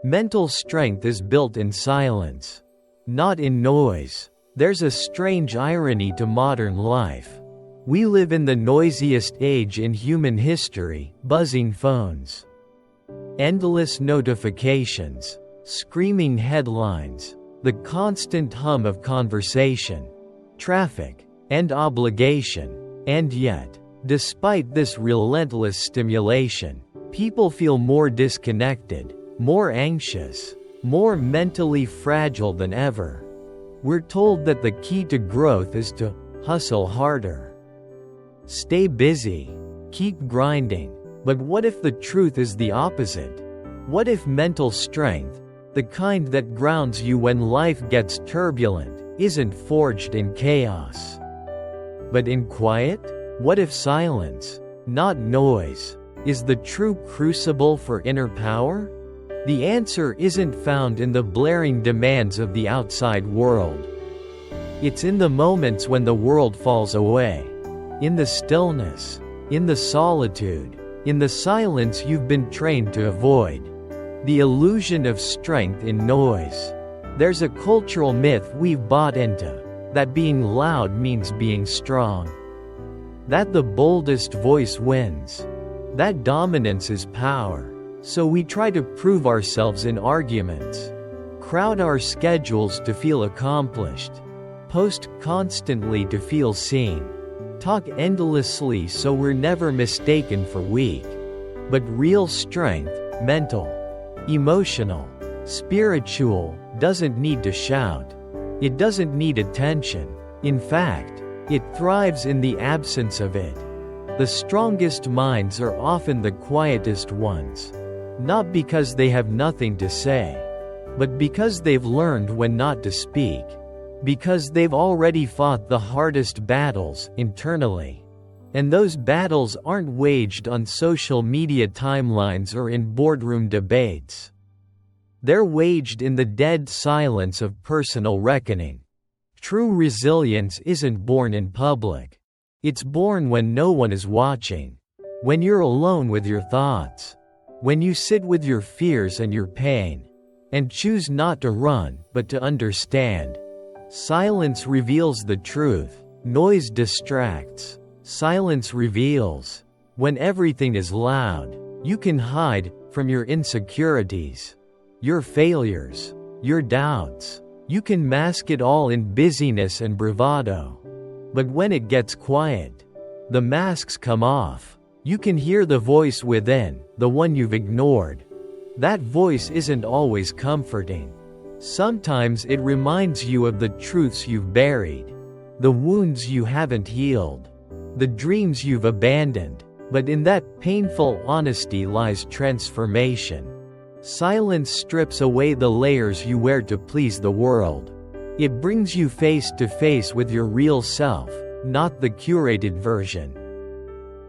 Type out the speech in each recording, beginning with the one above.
Mental strength is built in silence, not in noise. There's a strange irony to modern life. We live in the noisiest age in human history: buzzing phones, endless notifications, screaming headlines, the constant hum of conversation, traffic, and obligation. And yet, despite this relentless stimulation, people feel more disconnected, more anxious, more mentally fragile than ever. We're told that the key to growth is to hustle harder, stay busy, keep grinding. But what if the truth is the opposite? What if mental strength, the kind that grounds you when life gets turbulent, isn't forged in chaos, but in quiet? What if silence, not noise, is the true crucible for inner power? The answer isn't found in the blaring demands of the outside world. It's in the moments when the world falls away, in the stillness, in the solitude, in the silence you've been trained to avoid. The illusion of strength in noise. There's a cultural myth we've bought into, that being loud means being strong, that the boldest voice wins, that dominance is power. So we try to prove ourselves in arguments, crowd our schedules to feel accomplished, post constantly to feel seen, talk endlessly so we're never mistaken for weak. But real strength, mental, emotional, spiritual, doesn't need to shout. It doesn't need attention. In fact, it thrives in the absence of it. The strongest minds are often the quietest ones. Not because they have nothing to say, but because they've learned when not to speak. Because they've already fought the hardest battles internally. And those battles aren't waged on social media timelines or in boardroom debates. They're waged in the dead silence of personal reckoning. True resilience isn't born in public. It's born when no one is watching. When you're alone with your thoughts. When you sit with your fears and your pain, and choose not to run, but to understand. Silence reveals the truth. Noise distracts. Silence reveals. When everything is loud, you can hide from your insecurities, your failures, your doubts. You can mask it all in busyness and bravado. But when it gets quiet, the masks come off. You can hear the voice within, the one you've ignored. That voice isn't always comforting. Sometimes it reminds you of the truths you've buried, the wounds you haven't healed, the dreams you've abandoned. But in that painful honesty lies transformation. Silence strips away the layers you wear to please the world. It brings you face to face with your real self, not the curated version,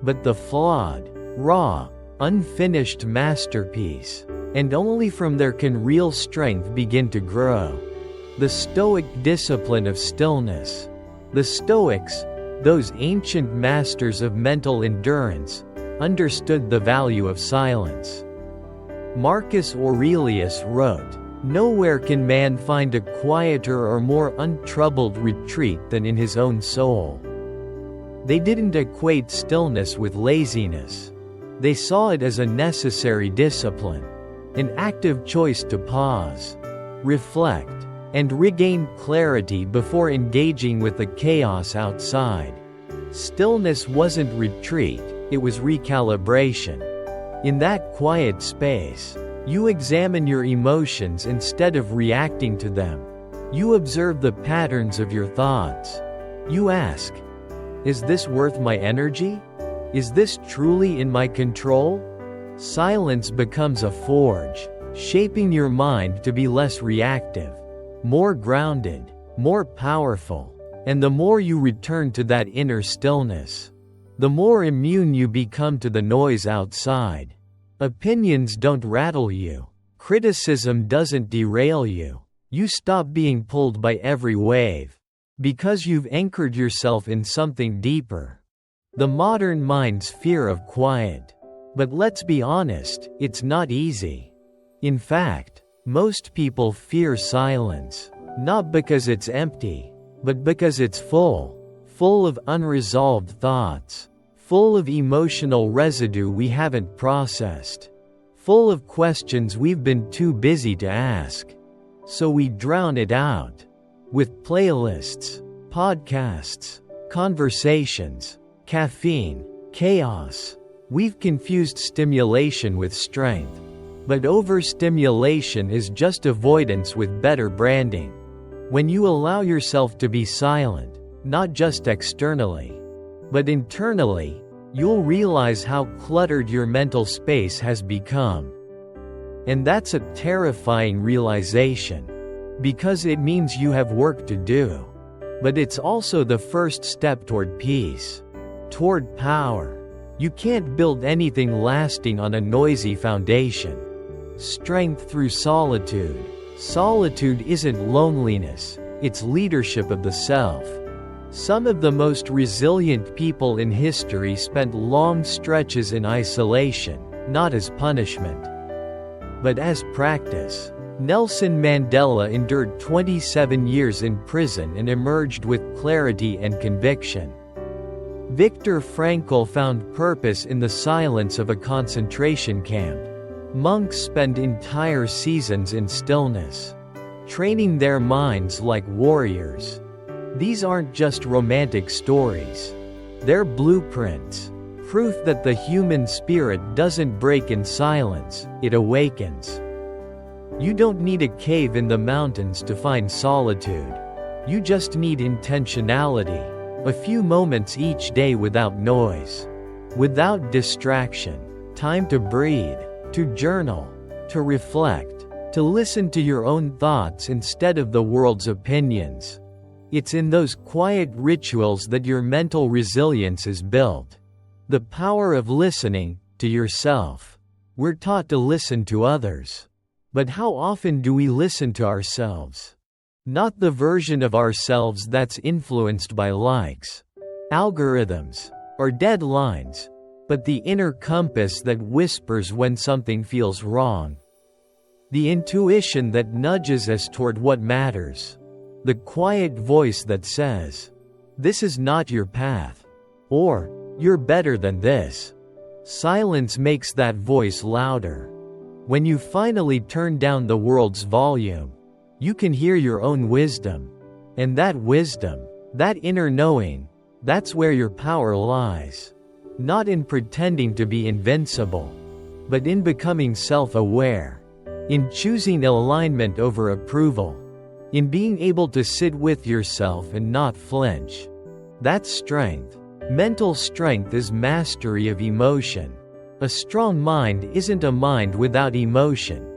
but the flawed, raw, unfinished masterpiece. And only from there can real strength begin to grow. The Stoic discipline of stillness. The Stoics, those ancient masters of mental endurance, understood the value of silence. Marcus Aurelius wrote, "Nowhere can man find a quieter or more untroubled retreat than in his own soul." They didn't equate stillness with laziness. They saw it as a necessary discipline, an active choice to pause, reflect, and regain clarity before engaging with the chaos outside. Stillness wasn't retreat, it was recalibration. In that quiet space, you examine your emotions instead of reacting to them. You observe the patterns of your thoughts. You ask, is this worth my energy? Is this truly in my control? Silence becomes a forge, shaping your mind to be less reactive, more grounded, more powerful. And the more you return to that inner stillness, the more immune you become to the noise outside. Opinions don't rattle you. Criticism doesn't derail you. You stop being pulled by every wave, because you've anchored yourself in something deeper. The modern mind's fear of quiet. But let's be honest, it's not easy. In fact, Most people fear silence, not because it's empty, but because it's full of unresolved thoughts, full of emotional residue we haven't processed, full of questions we've been too busy to ask. So we drown it out with playlists, podcasts, conversations, caffeine, chaos. We've confused stimulation with strength. But overstimulation is just avoidance with better branding. When you allow yourself to be silent, not just externally, but internally, you'll realize how cluttered your mental space has become. And that's a terrifying realization, because it means you have work to do. But it's also the first step toward peace, toward power. You can't build anything lasting on a noisy foundation. Strength through solitude. Solitude isn't loneliness, it's leadership of the self. Some of the most resilient people in history spent long stretches in isolation, not as punishment, but as practice. Nelson Mandela endured 27 years in prison and emerged with clarity and conviction. Viktor Frankl found purpose in the silence of a concentration camp. Monks spend entire seasons in stillness, training their minds like warriors. These aren't just romantic stories. They're blueprints, proof that the human spirit doesn't break in silence, it awakens. You don't need a cave in the mountains to find solitude. You just need intentionality, a few moments each day without noise, without distraction, time to breathe, to journal, to reflect, to listen to your own thoughts instead of the world's opinions. It's in those quiet rituals that your mental resilience is built. The power of listening to yourself. We're taught to listen to others. But how often do we listen to ourselves? Not the version of ourselves that's influenced by likes, algorithms, or deadlines, but the inner compass that whispers when something feels wrong. The intuition that nudges us toward what matters. The quiet voice that says, "This is not your path," or "You're better than this." Silence makes that voice louder. When you finally turn down the world's volume, you can hear your own wisdom. And that wisdom, that inner knowing, that's where your power lies. Not in pretending to be invincible, but in becoming self-aware, in choosing alignment over approval, in being able to sit with yourself and not flinch. That's strength. Mental strength is mastery of emotion. A strong mind isn't a mind without emotion.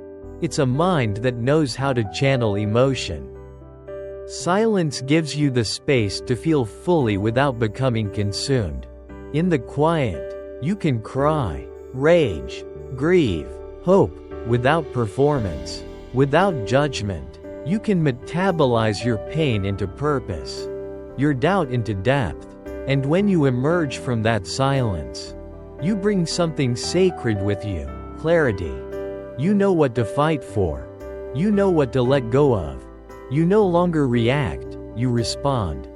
It's a mind that knows how to channel emotion. Silence gives you the space to feel fully without becoming consumed. In the quiet, you can cry, rage, grieve, hope, without performance, without judgment. You can metabolize your pain into purpose, your doubt into depth. And when you emerge from that silence, you bring something sacred with you, clarity. You know what to fight for. You know what to let go of. You no longer react, you respond.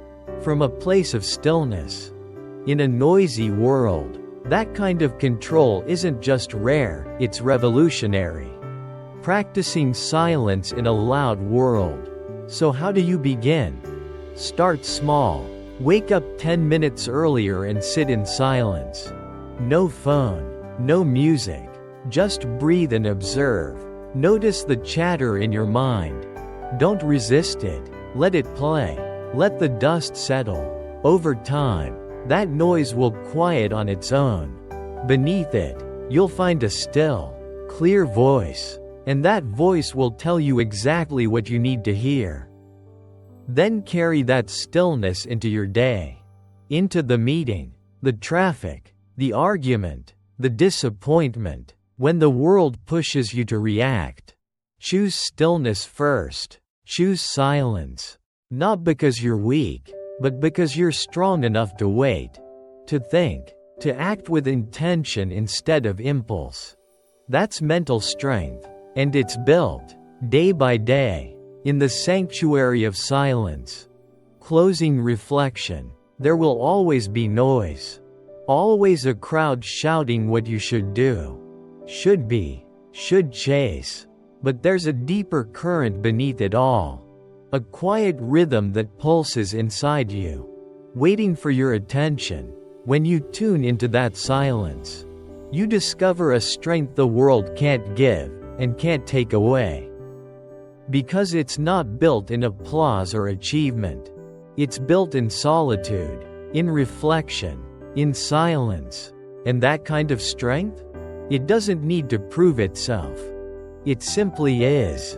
From a place of stillness. In a noisy world, that kind of control isn't just rare, it's revolutionary. Practicing silence in a loud world. So how do you begin? Start small. Wake up 10 minutes earlier and sit in silence. No phone, no music. Just breathe and observe. Notice the chatter in your mind. Don't resist it. Let it play. Let the dust settle. Over time, that noise will quiet on its own. Beneath it, you'll find a still, clear voice. And that voice will tell you exactly what you need to hear. Then carry that stillness into your day. Into the meeting, the traffic, the argument, the disappointment. When the world pushes you to react, choose stillness first. Choose silence. Not because you're weak, but because you're strong enough to wait. To think. To act with intention instead of impulse. That's mental strength. And it's built day by day, in the sanctuary of silence. Closing reflection. There will always be noise. Always a crowd shouting what you should do, should be, should chase. But there's a deeper current beneath it all. A quiet rhythm that pulses inside you, waiting for your attention. When you tune into that silence, you discover a strength the world can't give and can't take away. Because it's not built in applause or achievement. It's built in solitude, in reflection, in silence. And that kind of strength? It doesn't need to prove itself. It simply is.